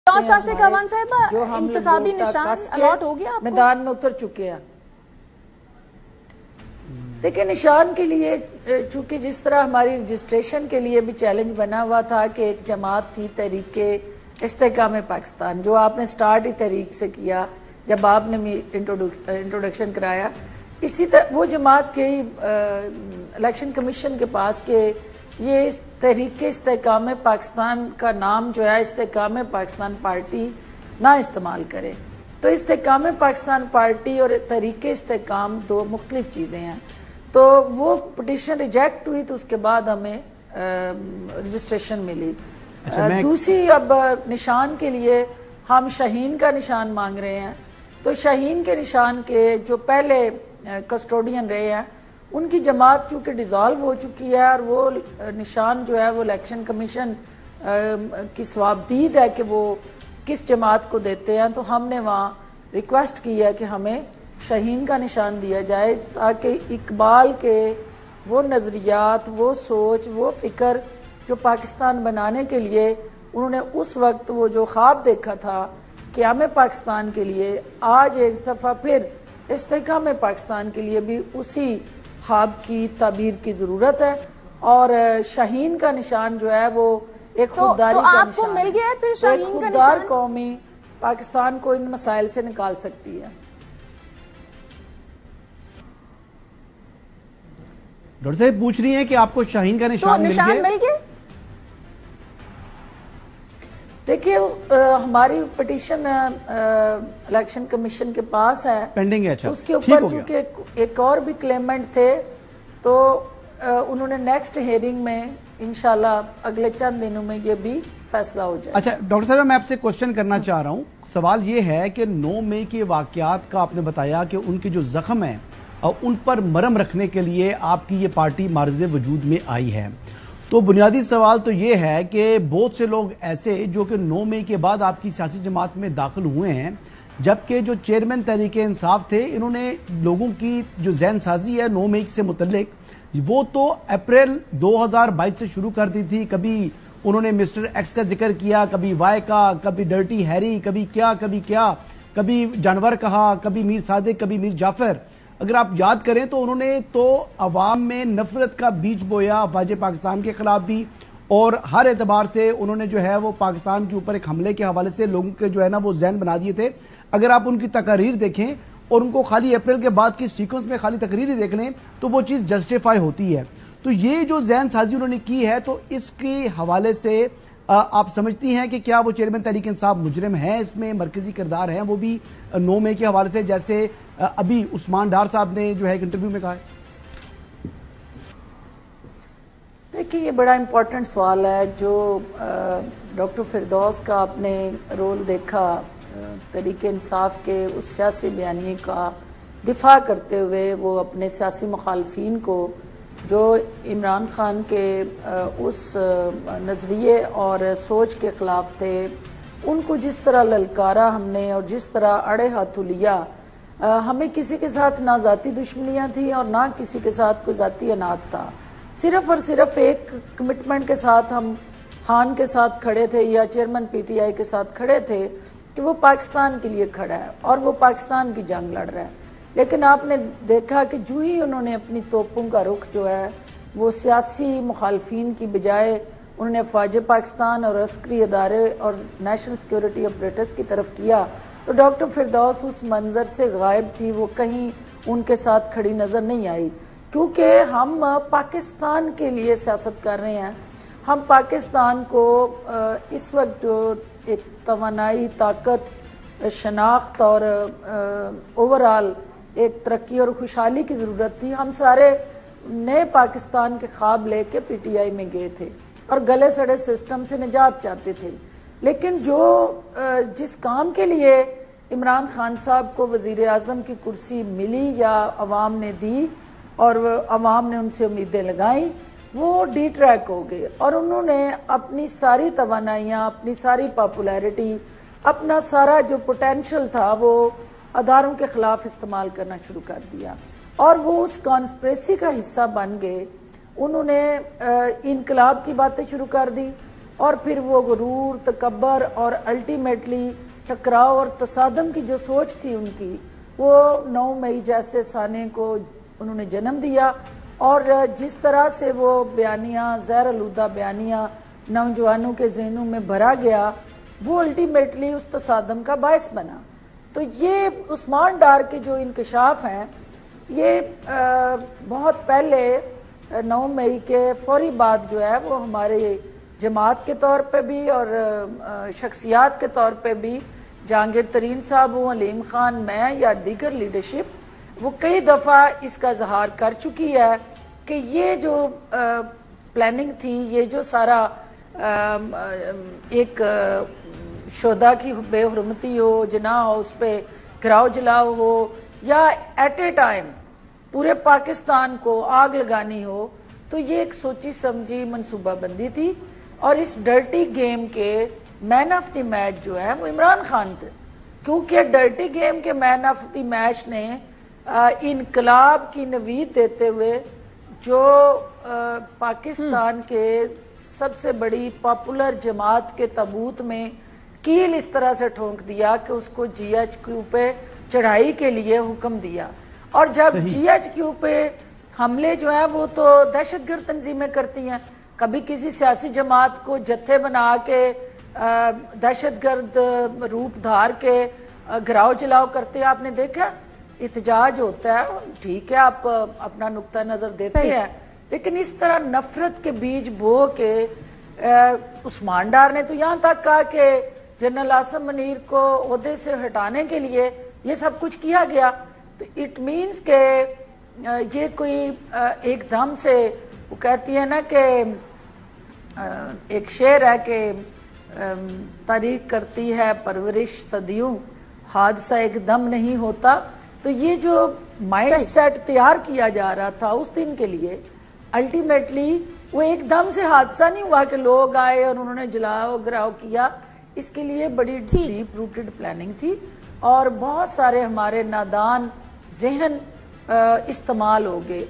जो हम इंतखाबी निशान अलॉट हो गया आपको? मैदान में उतर चुके हैं। देखिए, निशान के लिए चूंकि जिस तरह हमारी रजिस्ट्रेशन के लिए भी चैलेंज बना हुआ था कि एक जमात थी तहरीके इस्तेहकाम पाकिस्तान, जो आपने स्टार्ट ही तहरीक से किया जब आपने इंट्रोडक्शन कराया, इसी तरह वो जमात के इलेक्शन कमीशन के पास के ये इस तहरीक इस्तेहकाम पाकिस्तान का नाम जो है इस्तेहकाम पाकिस्तान पार्टी ना इस्तेमाल करे। तो इस्तेहकाम पाकिस्तान पार्टी और तहरीक इस्तेहकाम दो मुख्तलिफ चीजें हैं। तो वो पिटीशन रिजेक्ट हुई, तो उसके बाद हमें रजिस्ट्रेशन मिली। दूसरी अब निशान के लिए हम शाहीन का निशान मांग रहे हैं। तो शाहीन के निशान के जो पहले कस्टोडियन रहे हैं उनकी जमात चूंकि डिसॉल्व हो चुकी है और वो निशान जो है वो इलेक्शन कमीशन की स्वाबदीद है कि वो किस जमात को देते हैं। तो हमने वहाँ रिक्वेस्ट की है कि हमें शाहीन का निशान दिया जाए ताकि इकबाल के वो नजरियात, वो सोच, वो फिक्र जो पाकिस्तान बनाने के लिए उन्होंने उस वक्त वो जो ख्वाब देखा था क़याम पाकिस्तान के लिए, आज एक दफा फिर इस्तेहकाम पाकिस्तान के लिए भी उसी ख्वाब की ताबीर की जरूरत है। और शाहीन का निशान जो है वो एक खुददारी का आपको निशान मिल गया है फिर शाहीन का खुददार निशान? कौमी पाकिस्तान को इन मसाइल से निकाल सकती है। डॉक्टर साहब पूछ रही हैं कि आपको शाहीन का निशान मिल गया? देखिए, हमारी पिटीशन इलेक्शन कमीशन के पास है, पेंडिंग है। अच्छा, उसके ऊपर चूंकि एक और भी क्लेमेंट थे तो उन्होंने नेक्स्ट हियरिंग में इंशाल्लाह अगले चंद दिनों में ये भी फैसला हो जाए। अच्छा डॉक्टर साहब, मैं आपसे क्वेश्चन करना चाह रहा हूँ। सवाल ये है कि 9 मई के वाकयात का आपने बताया कि उनके जो जख्म है और उन पर मरहम रखने के लिए आपकी ये पार्टी मार्ज़ वजूद में आई है। तो बुनियादी सवाल तो ये है कि बहुत से लोग ऐसे जो कि 9 मई के बाद आपकी सियासी जमात में दाखिल हुए हैं, जबकि जो चेयरमैन तहरीक इंसाफ थे इन्होंने लोगों की जो जहन साजी है 9 मई से मुतल्लिक वो तो अप्रैल 2022 से शुरू कर दी थी। कभी उन्होंने मिस्टर एक्स का जिक्र किया, कभी वाई का, कभी डर्टी हैरी, कभी क्या, कभी जानवर कहा, कभी मीर सादिक, कभी मीर जाफर। अगर आप याद करें तो उन्होंने तो अवाम में नफरत का बीज बोया अफवाज पाकिस्तान के खिलाफ भी, और हर एतबार से उन्होंने जो है वो पाकिस्तान के ऊपर एक हमले के हवाले से लोगों के जो है ना वो जहन बना दिए थे। अगर आप उनकी तकरीर देखें और उनको खाली अप्रैल के बाद की सीक्वेंस में खाली तकरीर देख लें तो वो चीज जस्टिफाई होती है। तो ये जो जहन साजी उन्होंने की है, तो इसके हवाले से आप समझती हैं कि क्या वो चेयरमैन तहरीक इंसाफ मुजरिम है, इसमें मरकजी किरदार है वो भी 9 मई के हवाले से, जैसे अभी उस्मान डार साहब ने जो है एक इंटरव्यू में कहा है? देखिए, ये बड़ा इंपॉर्टेंट सवाल है। जो डॉक्टर फिरदौस का आपने रोल देखा तहरीक इंसाफ के उस सियासी बयानी का दिफा करते हुए, वो अपने सियासी मुखालफीन को जो इमरान खान के उस नज़रिए और सोच के खिलाफ थे उनको जिस तरह ललकारा हमने और जिस तरह अड़े हाथों लिया, हमें किसी के साथ ना जाती दुश्मनियां थी और ना किसी के साथ कोई जाती अनाद था। सिर्फ और सिर्फ एक कमिटमेंट के साथ हम खान के साथ खड़े थे या चेयरमैन पीटीआई के साथ खड़े थे कि वो पाकिस्तान के लिए खड़ा है और वो पाकिस्तान की जंग लड़ रहा है। लेकिन आपने देखा कि जो ही उन्होंने अपनी तोपों का रुख जो है वो सियासी मुखालफीन की बजाय उन्होंने अफवाज पाकिस्तान और अस्करी अदारे और नेशनल सिक्योरिटी ऑपरेटर्स की तरफ किया, तो डॉक्टर फिरदौस उस मंजर से गायब थी, वो कहीं उनके साथ खड़ी नजर नहीं आई। क्योंकि हम पाकिस्तान के लिए सियासत कर रहे हैं। हम पाकिस्तान को इस वक्त जो एक तवानाई, ताकत, शनाख्त और ओवरऑल एक तरक्की और खुशहाली की जरूरत थी, हम सारे नए पाकिस्तान के ख्वाब लेके पीटीआई में गए थे और गले सड़े सिस्टम से निजात चाहते थे। लेकिन जो जिस काम के लिए इमरान खान साहब को वजीर आजम की कुर्सी मिली या अवाम ने दी और अवाम ने उनसे उम्मीदें लगाई, वो डी ट्रैक हो गए और उन्होंने अपनी सारी तवानाइयां, अपनी सारी पॉपुलैरिटी, अपना सारा जो पोटेंशियल था वो अदारों के खिलाफ इस्तेमाल करना शुरू कर दिया और वो उस कॉन्स्पिरेसी का हिस्सा बन गए। उन्होंने इनकलाब की बातें शुरू कर दी, اور پھر وہ غرور، تکبر اور الٹیمیٹلی ٹکراؤ اور تصادم کی جو سوچ تھی ان کی، وہ 9 مئی جیسے سانے کو انہوں نے جنم دیا، اور جس طرح سے وہ بیانیہ، زہر آلودہ بیانیہ نوجوانوں کے ذہنوں میں بھرا گیا، وہ الٹیمیٹلی اس تصادم کا باعث بنا۔ تو یہ عثمان ڈار کے جو انکشاف ہیں، یہ بہت پہلے 9 مئی کے فوری بعد جو ہے وہ ہمارے جماعت کے طور پہ بھی اور شخصیات کے طور پہ بھی، جہانگیر ترین صاحب ہوں، علیم خان، میں یا دیگر لیڈرشپ، وہ کئی دفعہ اس کا اظہار کر چکی ہے کہ یہ جو پلاننگ تھی، یہ جو سارا ایک شہداء کی بے حرمتی ہو، جناح ہو، اس پہ گراؤ جلاؤ ہو، یا ایٹ اے ٹائم پورے پاکستان کو آگ لگانی ہو، تو یہ ایک سوچی سمجھی منصوبہ بندی تھی، اور اس ڈرٹی گیم کے مین آف دی میچ جو ہے وہ عمران خان تھے، کیونکہ ڈرٹی گیم کے مین آف دی میچ نے انقلاب کی نوید دیتے ہوئے جو پاکستان کے سب سے بڑی پاپولر جماعت کے تابوت میں کیل اس طرح سے ٹھونک دیا کہ اس کو جی ایچ کیو پہ چڑھائی کے لیے حکم دیا۔ اور جب جی ایچ کیو پہ حملے جو ہیں وہ تو دہشت گرد تنظیمیں کرتی ہیں، کبھی کسی سیاسی جماعت کو جتھے بنا کے دہشت گرد روپ دھار کے گراؤ جلاؤ کرتے ہیں، آپ نے دیکھا احتجاج ہوتا ہے، ٹھیک ہے آپ اپنا نقطہ نظر دیتے ہیں، لیکن اس طرح نفرت کے بیج بو کے عثمان ڈار نے تو یہاں تک کہا کہ جنرل عاصم منیر کو عہدے سے ہٹانے کے لیے یہ سب کچھ کیا گیا۔ تو اٹ مینس کہ یہ کوئی ایک دم سے، وہ کہتی ہے نا کہ ایک شعر ہے کہ تاریخ کرتی ہے پرورش صدیوں، حادثہ ایک دم نہیں ہوتا۔ تو یہ جو مائنڈ سیٹ تیار کیا جا رہا تھا اس دن کے لیے، الٹیمیٹلی وہ ایک دم سے حادثہ نہیں ہوا کہ لوگ آئے اور انہوں نے جلاؤ گراؤ کیا، اس کے لیے بڑی ڈیپ روٹڈ پلاننگ تھی، اور بہت سارے ہمارے نادان ذہن استعمال ہو گئے۔